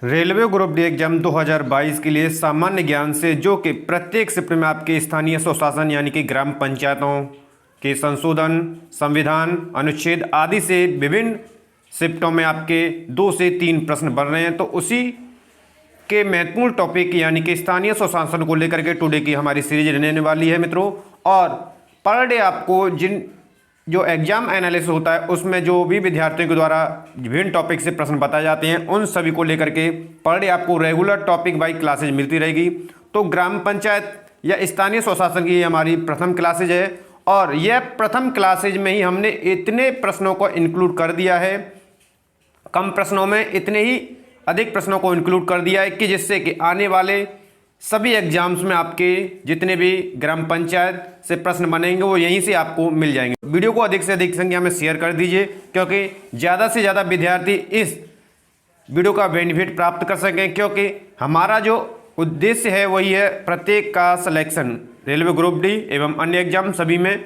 Railway group D exam 2022 के लिए सामान्य ज्ञान से जो कि प्रत्येक शिफ्ट में आपके स्थानीय स्वशासन यानी कि ग्राम पंचायतों के संशोधन, संविधान, अनुच्छेद आदि से विभिन्न शिफ्टों में आपके 2 से 3 प्रश्न बन रहे हैं। तो उसी के महत्वपूर्ण टॉपिक यानी कि स्थानीय स्वशासन को लेकर के टुडे की हमारी सीरीज रहने वाली है मित्रों। और पर डे आपको जो एग्जाम एनालिसिस होता है उसमें जो भी विद्यार्थियों के द्वारा विभिन्न टॉपिक से प्रश्न बताए जाते हैं उन सभी को लेकर के पर डे आपको रेगुलर टॉपिक वाइज क्लासेज मिलती रहेगी। तो ग्राम पंचायत या स्थानीय स्वशासन की हमारी प्रथम क्लासेज है और यह प्रथम क्लासेज में ही हमने इतने प्रश्नों को इंक्लूड कर दिया है, कम प्रश्नों में इतने ही अधिक प्रश्नों को इंक्लूड कर दिया है कि जिससे कि आने वाले सभी एग्जाम्स में आपके जितने भी ग्राम पंचायत से प्रश्न बनेंगे वो यहीं से आपको मिल जाएंगे। वीडियो को अधिक से अधिक संख्या में शेयर कर दीजिए क्योंकि ज़्यादा से ज़्यादा विद्यार्थी इस वीडियो का बेनिफिट प्राप्त कर सकें, क्योंकि हमारा जो उद्देश्य है वही है प्रत्येक का सिलेक्शन रेलवे ग्रुप डी एवं अन्य एग्जाम सभी में,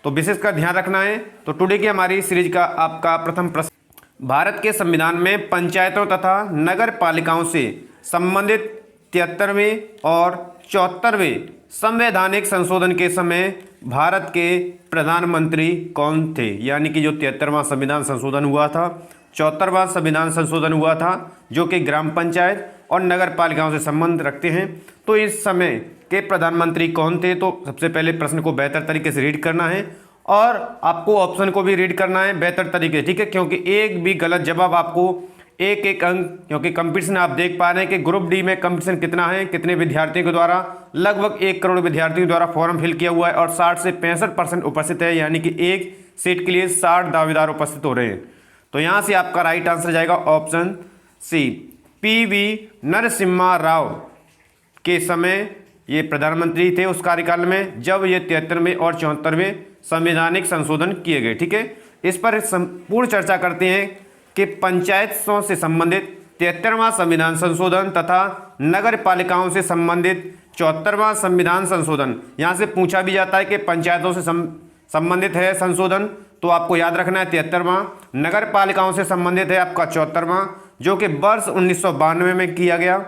तो विशेषकर ध्यान रखना है। तो टुडे की हमारी सीरीज का आपका प्रथम प्रश्न, भारत के संविधान में पंचायतों तथा नगर पालिकाओं से संबंधित 73वें और 74वें संवैधानिक संशोधन के समय भारत के प्रधानमंत्री कौन थे? यानी कि जो 73वां संविधान संशोधन हुआ था, 74वां संविधान संशोधन हुआ था जो कि ग्राम पंचायत और नगर पालिकाओं से संबंध रखते हैं, तो इस समय के प्रधानमंत्री कौन थे? तो सबसे पहले प्रश्न को बेहतर तरीके से रीड करना है और आपको ऑप्शन को भी रीड करना है बेहतर तरीके, ठीक है, क्योंकि एक भी गलत जवाब आपको एक एक अंक, क्योंकि कंपटीशन आप देख पा रहे हैं कि ग्रुप डी में कंपटीशन कितना है, कितने विद्यार्थियों के द्वारा, लगभग 1 करोड़ विद्यार्थियों द्वारा फॉर्म फिल किया हुआ है और 60 से 65% उपस्थित है, यानी कि एक सीट के लिए 60 दावेदार उपस्थित हो रहे हैं। तो यहाँ से आपका राइट आंसर जाएगा option C, PV Narasimha Rao के समय ये प्रधानमंत्री थे उस कार्यकाल में जब ये 73वें और 74वें संवैधानिक संशोधन किए गए, ठीक है। इस पर संपूर्ण चर्चा करते हैं कि पंचायतों से संबंधित 73वां संविधान संशोधन तथा नगर पालिकाओं से संबंधित 74वां संविधान संशोधन। यहाँ से पूछा भी जाता है कि पंचायतों से संबंधित है संशोधन, तो आपको याद रखना है 73वां, नगर पालिकाओं से संबंधित है आपका 74वां, जो कि वर्ष 1992 में किया गया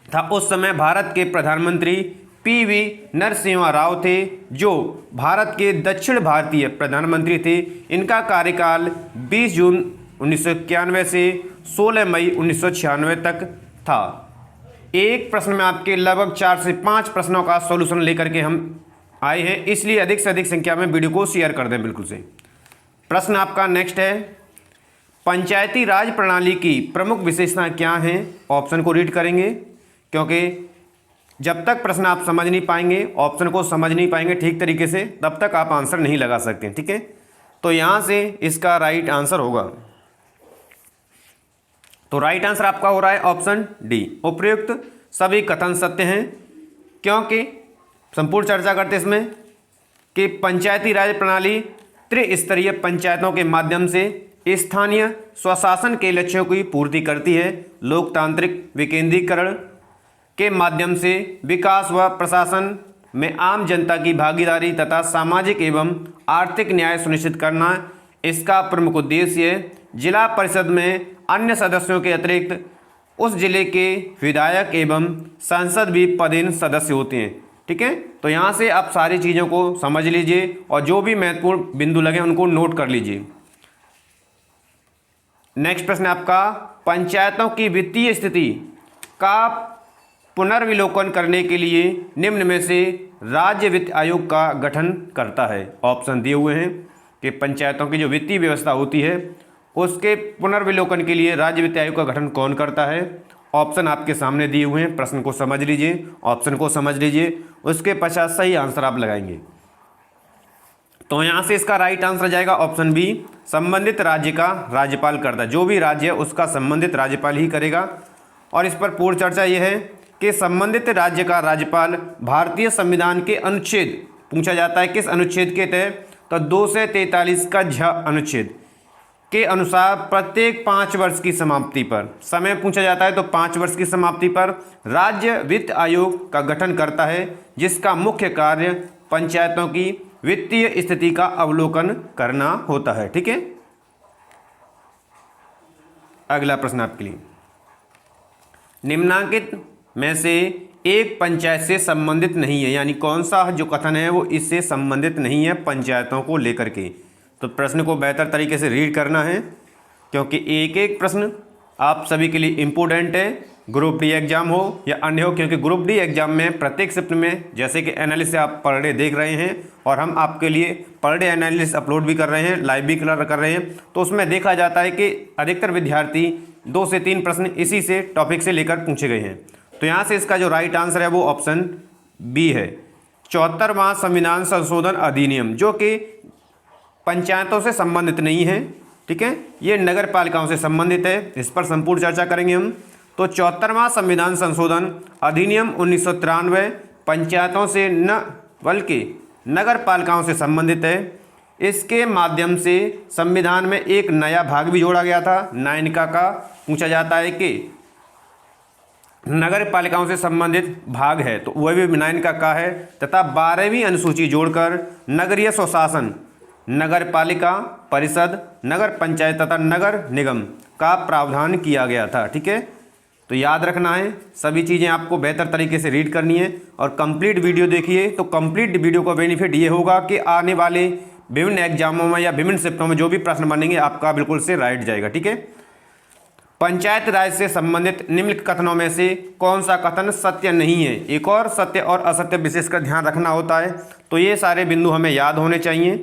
था। उस समय भारत के प्रधानमंत्री PV नरसिम्हा राव थे जो भारत के दक्षिण भारतीय प्रधानमंत्री थे। इनका कार्यकाल 20 जून 1991 से 16 मई 1996 तक था। एक प्रश्न में आपके लगभग 4 से 5 प्रश्नों का सॉल्यूशन लेकर के हम आए हैं, इसलिए अधिक से अधिक संख्या में वीडियो को शेयर कर दें बिल्कुल से। प्रश्न आपका नेक्स्ट है, पंचायती राज प्रणाली की प्रमुख विशेषताएं क्या हैं? ऑप्शन को रीड करेंगे क्योंकि जब तक प्रश्न आप समझ नहीं पाएंगे, ऑप्शन को समझ नहीं पाएंगे ठीक तरीके से, तब तक आप आंसर नहीं लगा सकते, ठीक है। तो यहाँ से इसका राइट आंसर होगा, तो राइट आंसर आपका हो रहा है ऑप्शन डी, उपयुक्त सभी कथन सत्य हैं, क्योंकि संपूर्ण चर्चा करते इसमें कि पंचायती राज प्रणाली त्रिस्तरीय पंचायतों के माध्यम से स्थानीय स्वशासन के लक्ष्यों की पूर्ति करती है। लोकतांत्रिक विकेंद्रीकरण के माध्यम से विकास व प्रशासन में आम जनता की भागीदारी तथा सामाजिक एवं आर्थिक न्याय सुनिश्चित करना इसका प्रमुख उद्देश्य है। जिला परिषद में अन्य सदस्यों के अतिरिक्त उस जिले के विधायक एवं सांसद भी पदेन सदस्य होते हैं, ठीक है। तो यहाँ से आप सारी चीज़ों को समझ लीजिए और जो भी महत्वपूर्ण बिंदु लगे उनको नोट कर लीजिए। नेक्स्ट प्रश्न आपका, पंचायतों की वित्तीय स्थिति का पुनर्विलोकन करने के लिए निम्न में से राज्य वित्त आयोग का गठन करता है। ऑप्शन दिए हुए हैं कि पंचायतों की जो वित्तीय व्यवस्था होती है उसके पुनर्विलोकन के लिए राज्य वित्त आयोग का गठन कौन करता है? ऑप्शन आपके सामने दिए हुए हैं, प्रश्न को समझ लीजिए, ऑप्शन को समझ लीजिए, उसके पश्चात सही आंसर आप लगाएंगे। तो यहाँ से इसका राइट आंसर जाएगा ऑप्शन बी, संबंधित राज्य का राज्यपाल करता है। जो भी राज्य है उसका संबंधित राज्यपाल ही करेगा। और इस पर पूर्ण चर्चा यह है कि संबंधित राज्य का राज्यपाल भारतीय संविधान के अनुच्छेद, पूछा जाता है किस अनुच्छेद के तहत, तो 243 का झ अनुच्छेद के अनुसार प्रत्येक 5 वर्ष की समाप्ति पर, समय पूछा जाता है तो 5 वर्ष की समाप्ति पर राज्य वित्त आयोग का गठन करता है, जिसका मुख्य कार्य पंचायतों की वित्तीय स्थिति का अवलोकन करना होता है, ठीक है। अगला प्रश्न आपके लिए, निम्नांकित में से एक पंचायत से संबंधित नहीं है, यानी कौन सा जो कथन है वो इससे संबंधित नहीं है पंचायतों को लेकर के। तो प्रश्न को बेहतर तरीके से रीड करना है, क्योंकि एक एक प्रश्न आप सभी के लिए इम्पोर्टेंट है, ग्रुप डी एग्जाम हो या अन्य हो, क्योंकि ग्रुप डी एग्जाम में प्रत्येक शिफ्ट में जैसे कि एनालिसिस आप पर डे देख रहे हैं और हम आपके लिए पर डे एनालिसिस अपलोड भी कर रहे हैं, लाइव भी कर रहे हैं, तो उसमें देखा जाता है कि अधिकतर विद्यार्थी 2 से 3 प्रश्न इसी से टॉपिक से लेकर पूछे गए हैं। तो यहाँ से इसका जो राइट आंसर है वो ऑप्शन बी है, 74वां संविधान संशोधन अधिनियम, जो कि पंचायतों से संबंधित नहीं है, ठीक है, ये नगर पालिकाओं से संबंधित है। इस पर संपूर्ण चर्चा करेंगे हम। तो 74वां संविधान संशोधन अधिनियम 1993 पंचायतों से न बल्कि नगर पालिकाओं से संबंधित है। इसके माध्यम से संविधान में एक नया भाग भी जोड़ा गया था, 9 का पूछा जाता है कि नगर पालिकाओं से संबंधित भाग है तो वह भी 9 का है, तथा 12वीं अनुसूची जोड़कर नगरीय स्वशासन, नगर पालिका परिषद, नगर पंचायत तथा नगर निगम का प्रावधान किया गया था, ठीक है। तो याद रखना है, सभी चीज़ें आपको बेहतर तरीके से रीड करनी है और कंप्लीट वीडियो देखिए। तो कंप्लीट वीडियो का बेनिफिट ये होगा कि आने वाले विभिन्न एग्जामों में या विभिन्न शिफ्टों में जो भी प्रश्न बनेंगे आपका बिल्कुल से राइट जाएगा, ठीक है। पंचायत राज से संबंधित निम्नलिखित कथनों में से कौन सा कथन सत्य नहीं है। एक और सत्य और असत्य विशेषकर ध्यान रखना होता है, तो ये सारे बिंदु हमें याद होने चाहिए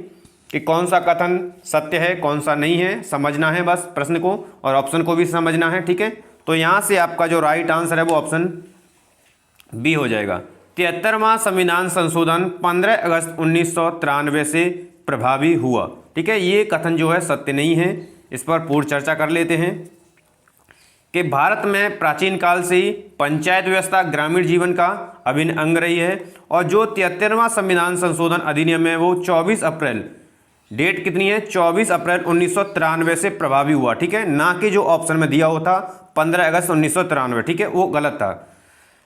कि कौन सा कथन सत्य है कौन सा नहीं है, समझना है बस प्रश्न को और ऑप्शन को भी समझना है, ठीक है। तो यहाँ से आपका जो राइट आंसर है वो ऑप्शन बी हो जाएगा। 73वां संविधान संशोधन 15 अगस्त 1993 से प्रभावी हुआ, ठीक है। ये कथन जो है सत्य नहीं है, इस पर पूर्ण चर्चा कर लेते हैं कि भारत में प्राचीन काल से ही पंचायत व्यवस्था ग्रामीण जीवन का अभिन्न अंग रही है और जो 73वां संविधान संशोधन अधिनियम है वो 24 अप्रैल, डेट कितनी है, 24 अप्रैल 1993 से प्रभावी हुआ, ठीक है, ना कि जो ऑप्शन में दिया हुआ था 15 अगस्त 1993, ठीक है, वो गलत था,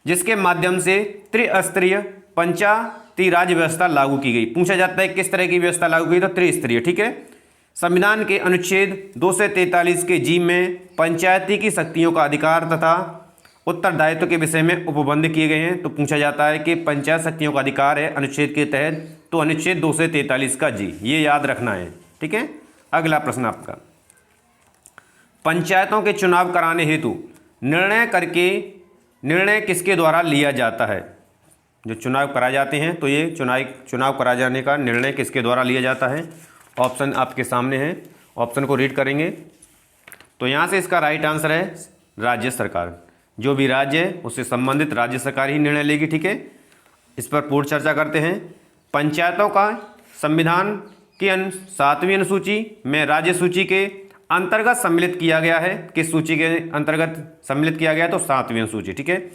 जिसके माध्यम से त्रिस्तरीय पंचायती राज व्यवस्था लागू की गई। पूछा जाता है किस तरह की व्यवस्था लागू की, तो त्रिस्तरीय, ठीक है। संविधान के अनुच्छेद 243 के जी में पंचायती की शक्तियों का अधिकार तथा उत्तरदायित्व के विषय में उपबंध किए गए हैं। तो पूछा जाता है कि पंचायत शक्तियों का अधिकार है अनुच्छेद के तहत, तो अनुच्छेद 243 का जी, ये याद रखना है, ठीक है। अगला प्रश्न आपका, पंचायतों के चुनाव कराने हेतु निर्णय किसके द्वारा लिया जाता है। जो चुनाव कराए जाते हैं तो ये चुनाव कराए जाने का निर्णय किसके द्वारा लिया जाता है। ऑप्शन आपके सामने है, ऑप्शन को रीड करेंगे तो यहाँ से इसका राइट आंसर है राज्य सरकार। जो भी राज्य है उससे संबंधित राज्य सरकार ही निर्णय लेगी, ठीक है। इस पर पूर्ण चर्चा करते हैं। पंचायतों का संविधान की 7वीं अनुसूची में राज्य सूची के अंतर्गत सम्मिलित किया गया है। किस सूची के अंतर्गत सम्मिलित किया गया है, तो 7वीं अनुसूची, ठीक है।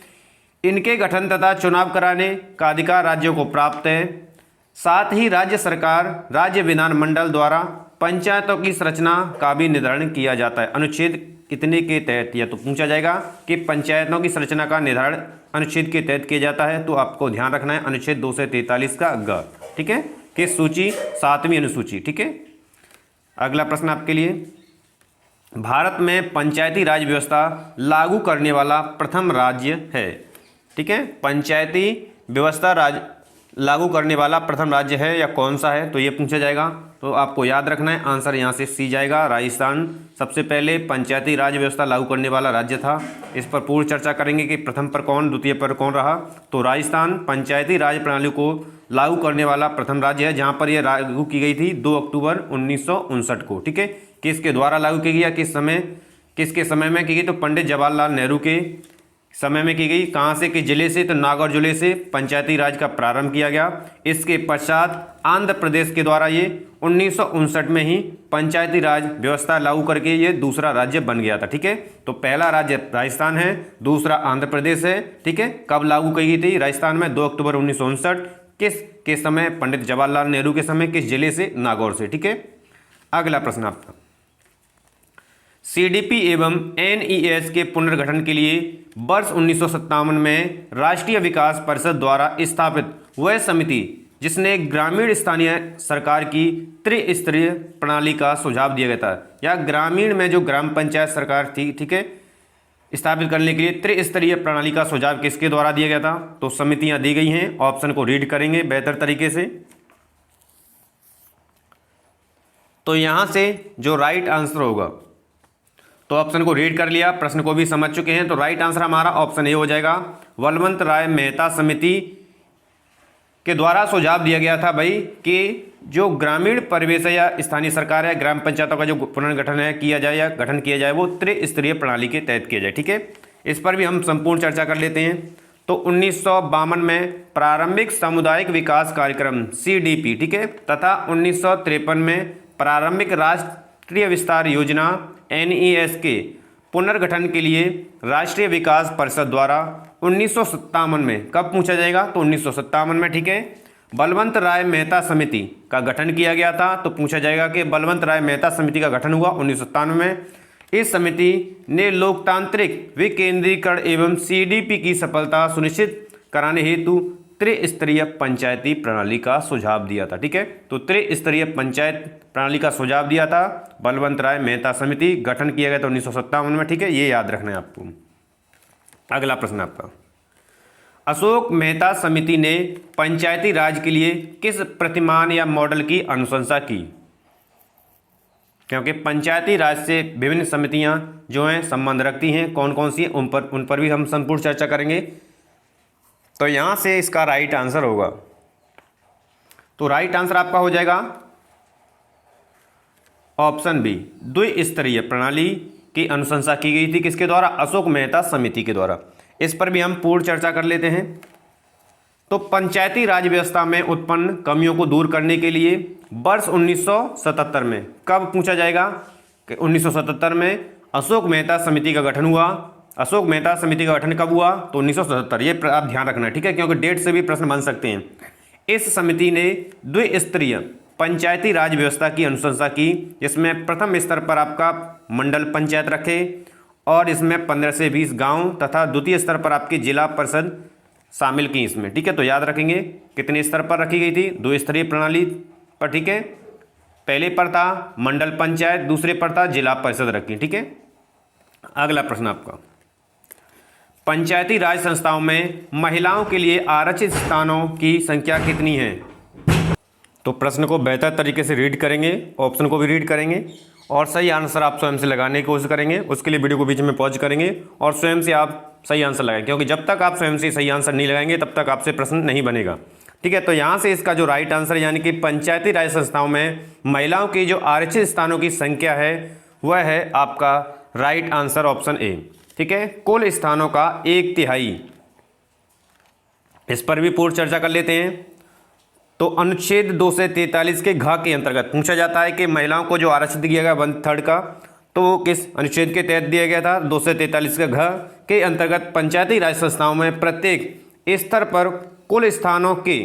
इनके गठन तथा चुनाव कराने का अधिकार राज्यों को प्राप्त है। साथ ही राज्य सरकार राज्य विधानमंडल द्वारा पंचायतों की संरचना का भी निर्धारण किया जाता है। अनुच्छेद कितने के तहत, या तो पूछा जाएगा कि पंचायतों की संरचना का निर्धारण अनुच्छेद के तहत किया जाता है, तो आपको ध्यान रखना है अनुच्छेद 243 का ग, ठीक है, कि सूची 7वीं अनुसूची, ठीक है। अगला प्रश्न आपके लिए, भारत में पंचायती राज व्यवस्था लागू करने वाला प्रथम राज्य है, ठीक है। पंचायती व्यवस्था लागू करने वाला प्रथम राज्य है या कौन सा है, तो ये पूछा जाएगा। तो आपको याद रखना है, आंसर यहाँ से सी जाएगा, राजस्थान सबसे पहले पंचायती राज व्यवस्था लागू करने वाला राज्य था। इस पर पूर्ण चर्चा करेंगे कि प्रथम पर कौन, द्वितीय पर कौन रहा। तो राजस्थान पंचायती राज प्रणाली को लागू करने वाला प्रथम राज्य है, जहाँ पर यह लागू की गई थी 2 अक्टूबर 1959 को, ठीक है। किसके द्वारा लागू की गई, किसके समय में की गई, तो पंडित जवाहरलाल नेहरू के समय में की गई। कहाँ से, किस जिले से, तो नागौर जिले से पंचायती राज का प्रारंभ किया गया। इसके पश्चात आंध्र प्रदेश के द्वारा ये 1959 में ही पंचायती राज व्यवस्था लागू करके ये दूसरा राज्य बन गया था, ठीक है। तो पहला राज्य राजस्थान है, दूसरा आंध्र प्रदेश है, ठीक है। कब लागू की गई थी राजस्थान में, 2 अक्टूबर 1959, किस के समय, पंडित जवाहरलाल नेहरू के समय, किस जिले से, नागौर से, ठीक है। अगला प्रश्न आपका, सीडीपी एवं एनईएस के पुनर्गठन के लिए वर्ष 1957 में राष्ट्रीय विकास परिषद द्वारा स्थापित वह समिति जिसने ग्रामीण स्थानीय सरकार की त्रिस्तरीय प्रणाली का सुझाव दिया गया था, या ग्रामीण में जो ग्राम पंचायत सरकार थी, ठीक है, स्थापित करने के लिए त्रिस्तरीय प्रणाली का सुझाव किसके द्वारा दिया गया था? तो समितियां दी गई हैं, ऑप्शन को रीड करेंगे बेहतर तरीके से। तो यहां से जो राइट आंसर होगा, तो ऑप्शन को रीड कर लिया, प्रश्न को भी समझ चुके हैं, तो राइट आंसर हमारा ऑप्शन ए हो जाएगा। बलवंत राय मेहता समिति के द्वारा सुझाव दिया गया था भाई कि जो ग्रामीण परिवेश या स्थानीय सरकार है, ग्राम पंचायतों का जो पुनर्गठन है किया जाए या गठन किया जाए, वो त्रिस्तरीय प्रणाली के तहत किया जाए। ठीक है, इस पर भी हम संपूर्ण चर्चा कर लेते हैं। तो 1952 में प्रारंभिक सामुदायिक विकास कार्यक्रम CDP, ठीक है, तथा 1953 में प्रारंभिक राष्ट्रीय विस्तार योजना NES के पुनर्गठन के लिए राष्ट्रीय विकास परिषद द्वारा 1957 में, कब पूछा जाएगा? तो 1957 में, ठीक है, बलवंत राय मेहता समिति का गठन किया गया था। तो पूछा जाएगा कि बलवंत राय मेहता समिति का गठन हुआ 1997 में। इस समिति ने लोकतांत्रिक विकेंद्रीकरण एवं CDP की सफलता सुनिश्चित कराने हेतु त्रिस्तरीय पंचायती प्रणाली का सुझाव दिया था। ठीक है, तो त्रिस्तरीय पंचायत प्रणाली का सुझाव दिया था बलवंत राय मेहता समिति, गठन किया गया था 1957 में। ठीक है, ये याद रखना है आपको। अगला प्रश्न आपका, अशोक मेहता समिति ने पंचायती राज के लिए किस प्रतिमान या मॉडल की अनुशंसा की? क्योंकि पंचायती राज से विभिन्न समितियां जो हैं संबंध रखती हैं, कौन कौन सी, उन पर भी हम संपूर्ण चर्चा करेंगे। तो यहां से इसका राइट आंसर होगा, तो राइट आंसर आपका हो जाएगा ऑप्शन बी, द्विस्तरीय प्रणाली की अनुशंसा की गई थी किसके द्वारा? अशोक मेहता समिति के द्वारा। इस पर भी हम पूर्ण चर्चा कर लेते हैं। तो पंचायती राज व्यवस्था में उत्पन्न कमियों को दूर करने के लिए वर्ष 1977 में, कब पूछा जाएगा? कि 1977 में अशोक मेहता समिति का गठन हुआ। अशोक मेहता समिति का गठन कब हुआ? तो 1977, ये आप ध्यान रखना है। ठीक है, क्योंकि डेट से भी प्रश्न बन सकते हैं। इस समिति ने द्विस्तरीय पंचायती राज व्यवस्था की अनुशंसा की, जिसमें प्रथम स्तर पर आपका मंडल पंचायत रखे और इसमें 15 से 20 गांव तथा द्वितीय स्तर पर आपकी जिला परिषद शामिल की इसमें। ठीक है, तो याद रखेंगे कितने स्तर पर रखी गई थी? द्विस्तरीय प्रणाली पर। ठीक है, पहले पर था मंडल पंचायत, दूसरे पर था जिला परिषद रखी। ठीक है, अगला प्रश्न आपका, पंचायती राज संस्थाओं में महिलाओं के लिए आरक्षित स्थानों की संख्या कितनी है? तो प्रश्न को बेहतर तरीके से रीड करेंगे, ऑप्शन को भी रीड करेंगे और सही आंसर आप स्वयं से लगाने की कोशिश करेंगे। उसके लिए वीडियो को बीच में पॉज करेंगे और स्वयं से आप सही आंसर लगाएं, क्योंकि जब तक आप स्वयं से सही आंसर नहीं लगाएंगे तब तक आपसे प्रश्न नहीं बनेगा। ठीक है, तो यहाँ से इसका जो राइट आंसर यानी कि पंचायती राज संस्थाओं में महिलाओं की जो आरक्षित स्थानों की संख्या है वह है आपका राइट आंसर ऑप्शन ए। ठीक है, कुल स्थानों का 1/3। इस पर भी पूर्ण चर्चा कर लेते हैं। तो अनुच्छेद 243 के घ के अंतर्गत पूछा जाता है कि महिलाओं को जो आरक्षित दिया गया 1/3 का, तो वो किस अनुच्छेद के तहत दिया गया था? 243 के घ के अंतर्गत पंचायती राज संस्थाओं में प्रत्येक स्तर पर कुल स्थानों के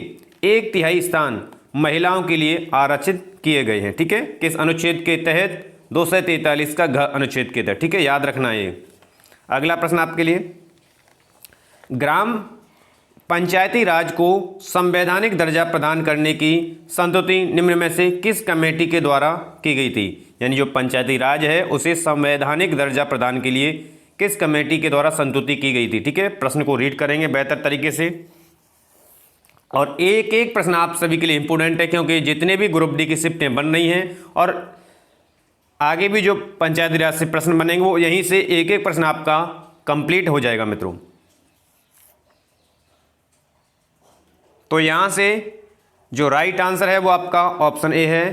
1/3 स्थान महिलाओं के लिए आरक्षित किए गए हैं। ठीक है, किस अनुच्छेद के तहत? 243 का घ अनुच्छेद के तहत। ठीक है, याद रखना है ये। अगला प्रश्न आपके लिए, ग्राम पंचायती राज को संवैधानिक दर्जा प्रदान करने की संस्तुति निम्न में से किस कमेटी के द्वारा की गई थी? यानी जो पंचायती राज है उसे संवैधानिक दर्जा प्रदान के लिए किस कमेटी के द्वारा संस्तुति की गई थी? ठीक है, प्रश्न को रीड करेंगे बेहतर तरीके से और एक एक प्रश्न आप सभी के लिए इंपॉर्टेंट है, क्योंकि जितने भी ग्रुप डी की शिफ्टें बन रही हैं और आगे भी जो पंचायती राज से प्रश्न बनेंगे वो यहीं से एक एक प्रश्न आपका कंप्लीट हो जाएगा मित्रों। तो यहां से जो राइट आंसर है वो आपका ऑप्शन ए है,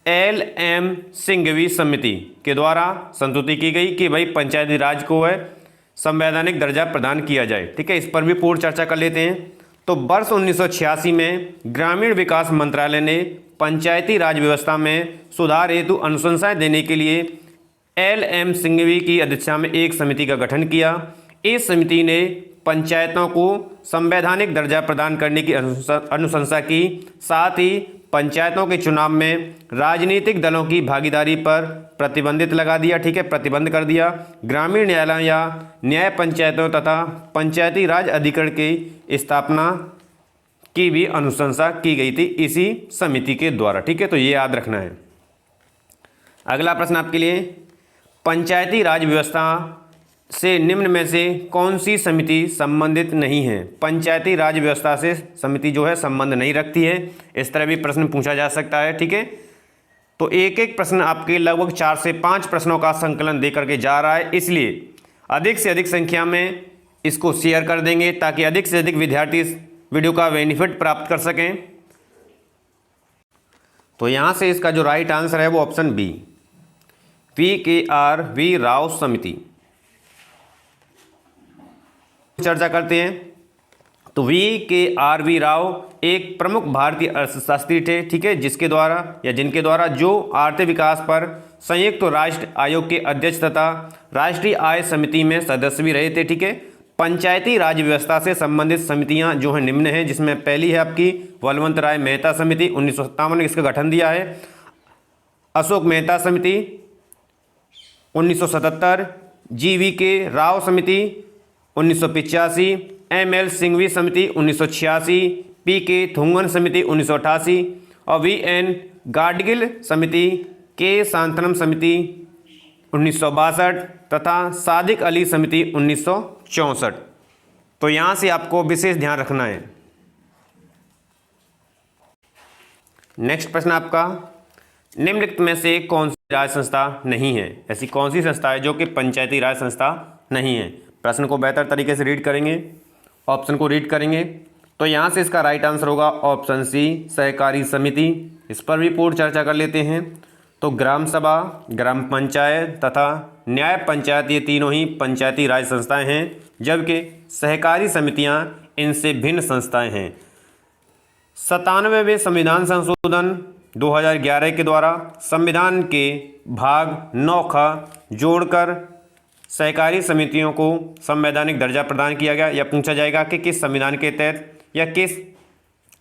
LM सिंघवी समिति के द्वारा संस्तुति की गई कि भाई पंचायती राज को है संवैधानिक दर्जा प्रदान किया जाए। ठीक है, इस पर भी पूर्ण चर्चा कर लेते हैं। तो वर्ष 1986 में ग्रामीण विकास मंत्रालय ने पंचायती राज व्यवस्था में सुधार हेतु अनुशंसाएं देने के लिए LM सिंघवी की अध्यक्षता में एक समिति का गठन किया। इस समिति ने पंचायतों को संवैधानिक दर्जा प्रदान करने की अनुशंसा की, साथ ही पंचायतों के चुनाव में राजनीतिक दलों की भागीदारी पर प्रतिबंधित लगा दिया। ठीक है, प्रतिबंध कर दिया। ग्रामीण न्यायालय या न्याय पंचायतों तथा पंचायती राज अधिकरण की स्थापना की भी अनुशंसा की गई थी इसी समिति के द्वारा। ठीक है, तो ये याद रखना है। अगला प्रश्न आपके लिए, पंचायती राज व्यवस्था से निम्न में से कौन सी समिति संबंधित नहीं है? पंचायती राज व्यवस्था से समिति जो है संबंध नहीं रखती है। इस तरह भी प्रश्न पूछा जा सकता है। ठीक है, तो एक एक प्रश्न आपके लगभग 4 से 5 प्रश्नों का संकलन दे करके जा रहा है, इसलिए अधिक से अधिक संख्या में इसको शेयर कर देंगे ताकि अधिक से अधिक विद्यार्थी इस वीडियो का बेनिफिट प्राप्त कर सकें। तो यहाँ से इसका जो राइट आंसर है वो ऑप्शन बी, VKR राव समिति। चर्चा करते हैं। तो VKR राव एक प्रमुख भारतीय अर्थशास्त्री थे, ठीक है, जिसके द्वारा या जिनके द्वारा जो आर्थिक विकास पर संयुक्त राष्ट्र आयोग के अध्यक्ष तथा राष्ट्रीय आय समिति में सदस्य भी रहे थे। ठीक है, पंचायती राज व्यवस्था से संबंधित समितियां जो हैं निम्न हैं, जिसमें पहली है आपकी बलवंत राय मेहता समिति, 1957 में इसका गठन दिया है। अशोक मेहता समिति 1977, GVK राव समिति 1985, ML सिंघवी समिति 1986, PK थुंगन समिति 1988 और VN गाडगिल समिति, K शांतनम समिति 1962 तथा सादिक अली समिति 1964। तो यहाँ से आपको विशेष ध्यान रखना है। नेक्स्ट प्रश्न आपका, निम्नलिखित में से कौन सी राज संस्था नहीं है? ऐसी कौन सी संस्था है जो कि पंचायती राज संस्था नहीं है? प्रश्न को बेहतर तरीके से रीड करेंगे, ऑप्शन को रीड करेंगे। तो यहाँ से इसका राइट आंसर होगा ऑप्शन सी, सहकारी समिति। इस पर भी पूर्ण चर्चा कर लेते हैं। तो ग्राम सभा, ग्राम पंचायत तथा न्याय पंचायत ये तीनों ही पंचायती राज संस्थाएं हैं, जबकि सहकारी समितियां इनसे भिन्न संस्थाएं हैं। 97वें संविधान संशोधन 2011 के द्वारा संविधान के भाग 9 का जोड़कर सहकारी समितियों को संवैधानिक दर्जा प्रदान किया गया। यह पूछा जाएगा कि किस संविधान के तहत या किस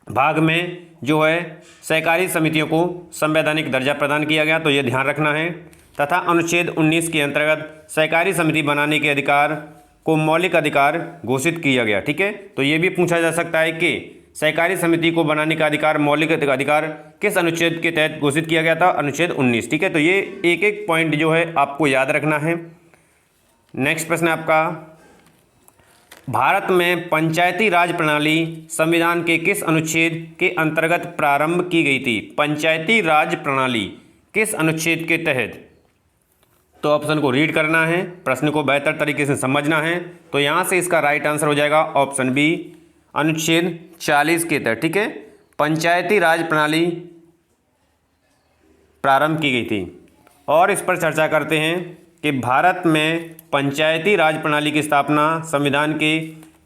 भाग में जो है सहकारी समितियों को संवैधानिक दर्जा प्रदान किया गया, तो यह ध्यान रखना है। तथा अनुच्छेद 19 के अंतर्गत सहकारी समिति बनाने के अधिकार को मौलिक अधिकार घोषित किया गया। ठीक है, तो ये भी पूछा जा सकता है कि सहकारी समिति को बनाने का अधिकार, मौलिक अधिकार किस अनुच्छेद के तहत घोषित किया गया था? अनुच्छेद 19। ठीक है, तो ये एक एक पॉइंट जो है आपको याद रखना है। नेक्स्ट प्रश्न आपका, भारत में पंचायती राज प्रणाली संविधान के किस अनुच्छेद के अंतर्गत प्रारंभ की गई थी? पंचायती राज प्रणाली किस अनुच्छेद के तहत? तो ऑप्शन को रीड करना है, प्रश्न को बेहतर तरीके से समझना है। तो यहाँ से इसका राइट आंसर हो जाएगा ऑप्शन बी, अनुच्छेद 40 के तहत। ठीक है, पंचायती राज प्रणाली प्रारंभ की गई थी। और इस पर चर्चा करते हैं कि भारत में पंचायती राज प्रणाली की स्थापना संविधान के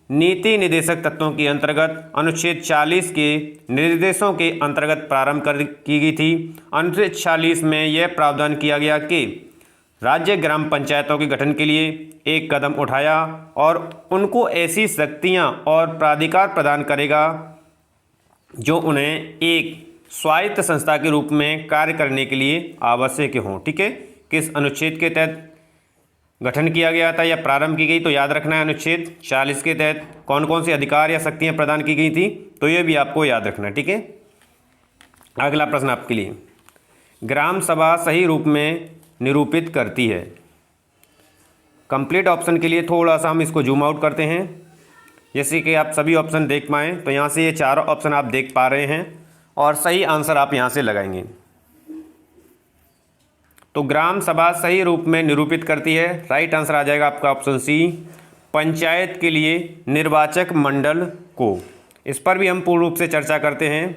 नीति निर्देशक तत्वों के अंतर्गत अनुच्छेद 40 के निर्देशों के अंतर्गत प्रारंभ की गई थी। अनुच्छेद 40 में यह प्रावधान किया गया कि राज्य ग्राम पंचायतों के गठन के लिए एक कदम उठाया और उनको ऐसी शक्तियां और प्राधिकार प्रदान करेगा जो उन्हें एक स्वायत्त संस्था के रूप में कार्य करने के लिए आवश्यक हों। ठीक है, किस अनुच्छेद के तहत गठन किया गया था या प्रारंभ की गई? तो याद रखना है अनुच्छेद 40 के तहत कौन कौन से अधिकार या शक्तियां प्रदान की गई थी, तो ये भी आपको याद रखना है। ठीक है, अगला प्रश्न आपके लिए, ग्राम सभा सही रूप में निरूपित करती है? कंप्लीट ऑप्शन के लिए थोड़ा सा हम इसको जूम आउट करते हैं, जैसे कि आप सभी ऑप्शन देख पाएँ। तो यहाँ से ये चारों ऑप्शन आप देख पा रहे हैं और सही आंसर आप यहाँ से लगाएंगे। तो ग्राम सभा सही रूप में निरूपित करती है, राइट आंसर आ जाएगा आपका ऑप्शन सी, पंचायत के लिए निर्वाचक मंडल को। इस पर भी हम पूर्ण रूप से चर्चा करते हैं।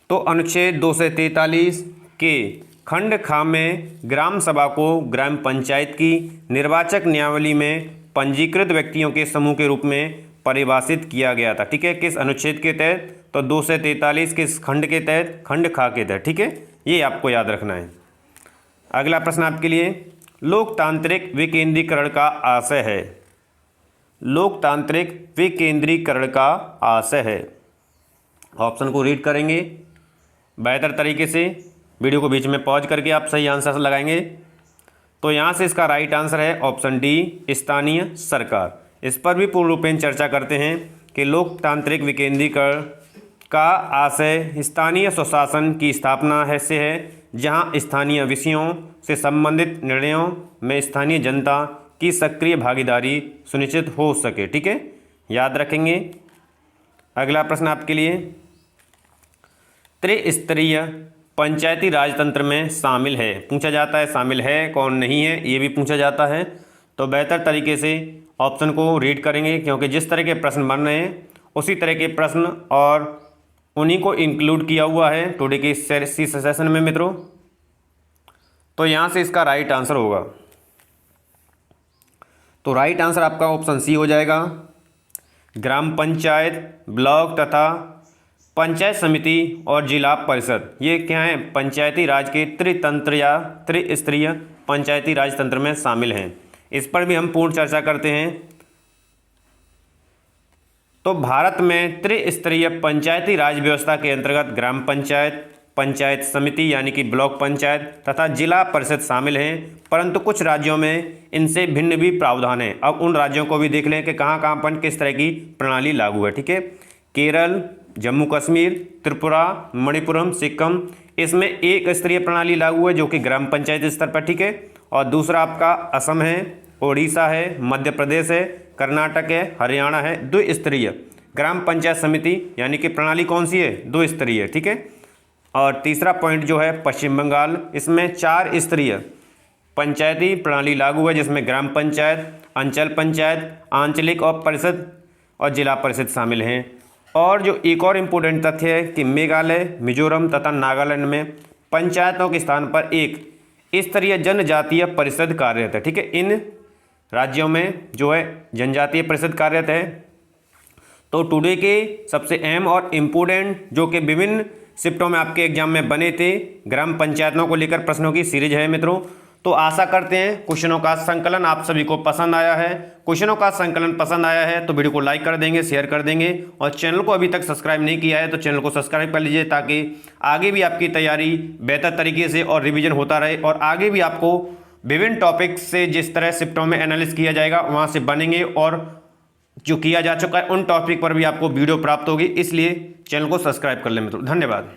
तो अनुच्छेद 243 के खंड खा में ग्राम सभा को ग्राम पंचायत की निर्वाचक नियमावली में पंजीकृत व्यक्तियों के समूह के रूप में परिभाषित किया गया था। ठीक है, किस अनुच्छेद के तहत? तो 243 किस खंड के तहत? खंड खा के तहत। ठीक है, ये आपको याद रखना है। अगला प्रश्न आपके लिए, लोकतांत्रिक विकेंद्रीकरण का आशय है? लोकतांत्रिक विकेंद्रीकरण का आशय है, ऑप्शन को रीड करेंगे बेहतर तरीके से, वीडियो को बीच में पॉज करके आप सही आंसर लगाएंगे। तो यहाँ से इसका राइट आंसर है ऑप्शन डी, स्थानीय सरकार। इस पर भी पूर्ण रूपेण चर्चा करते हैं कि लोकतांत्रिक विकेंद्रीकरण का आशय स्थानीय स्वशासन की स्थापना है से है, जहां स्थानीय विषयों से संबंधित निर्णयों में स्थानीय जनता की सक्रिय भागीदारी सुनिश्चित हो सके। ठीक है, याद रखेंगे। अगला प्रश्न आपके लिए, त्रिस्तरीय पंचायती राज तंत्र में शामिल है, पूछा जाता है शामिल है कौन नहीं है, ये भी पूछा जाता है। तो बेहतर तरीके से ऑप्शन को रीड करेंगे, क्योंकि जिस तरह के प्रश्न बन रहे हैं उसी तरह के प्रश्न और उन्हीं को इंक्लूड किया हुआ है टुडे के इस सेशन में मित्रों। तो यहाँ से इसका राइट आंसर होगा, तो राइट आंसर आपका ऑप्शन सी हो जाएगा। ग्राम पंचायत, ब्लॉक तथा पंचायत समिति और जिला परिषद, ये क्या है, पंचायती राज के त्रितंत्र या त्रिस्तरीय पंचायती राज तंत्र में शामिल हैं। इस पर भी हम पूर्ण चर्चा करते हैं। तो भारत में त्रिस्तरीय पंचायती राज व्यवस्था के अंतर्गत ग्राम पंचायत, पंचायत समिति यानी कि ब्लॉक पंचायत तथा जिला परिषद शामिल हैं, परंतु कुछ राज्यों में इनसे भिन्न भी प्रावधान है। अब उन राज्यों को भी देख लें कि कहाँ कहाँ पर किस तरह की प्रणाली लागू है। ठीक है, केरल, जम्मू कश्मीर, त्रिपुरा, मणिपुरम, सिक्किम, इसमें एक स्तरीय प्रणाली लागू है जो कि ग्राम पंचायत स्तर पर। ठीक है, और दूसरा आपका असम है, ओडिशा है, मध्य प्रदेश है, कर्नाटक है, हरियाणा है, द्विस्तरीय ग्राम पंचायत समिति यानी कि प्रणाली कौन सी है, द्विस्तरीय। ठीक है, और तीसरा पॉइंट जो है पश्चिम बंगाल, इसमें 4 स्तरीय पंचायती प्रणाली लागू है जिसमें ग्राम पंचायत, अंचल पंचायत, आंचलिक और परिषद और जिला परिषद शामिल हैं। और जो एक और इम्पोर्टेंट तथ्य है कि मेघालय, मिजोरम तथा नागालैंड में पंचायतों के स्थान पर एक स्तरीय जनजातीय परिषद कार्यरत है। ठीक है, इन राज्यों में जो है जनजातीय परिषद कार्यरत है। तो टुडे के सबसे अहम और इम्पोर्टेंट जो कि विभिन्न शिफ्टों में आपके एग्जाम में बने थे, ग्राम पंचायतों को लेकर प्रश्नों की सीरीज है मित्रों। तो आशा करते हैं क्वेश्चनों का संकलन आप सभी को पसंद आया है। क्वेश्चनों का संकलन पसंद आया है तो वीडियो को लाइक कर देंगे, शेयर कर देंगे, और चैनल को अभी तक सब्सक्राइब नहीं किया है तो चैनल को सब्सक्राइब कर लीजिए, ताकि आगे भी आपकी तैयारी बेहतर तरीके से और रिवीजन होता रहे, और आगे भी आपको विभिन्न टॉपिक से जिस तरह शिफ्टों में एनालिसिस किया जाएगा वहाँ से बनेंगे, और जो किया जा चुका है उन टॉपिक पर भी आपको वीडियो प्राप्त होगी। इसलिए चैनल को सब्सक्राइब कर लें मित्रों। धन्यवाद।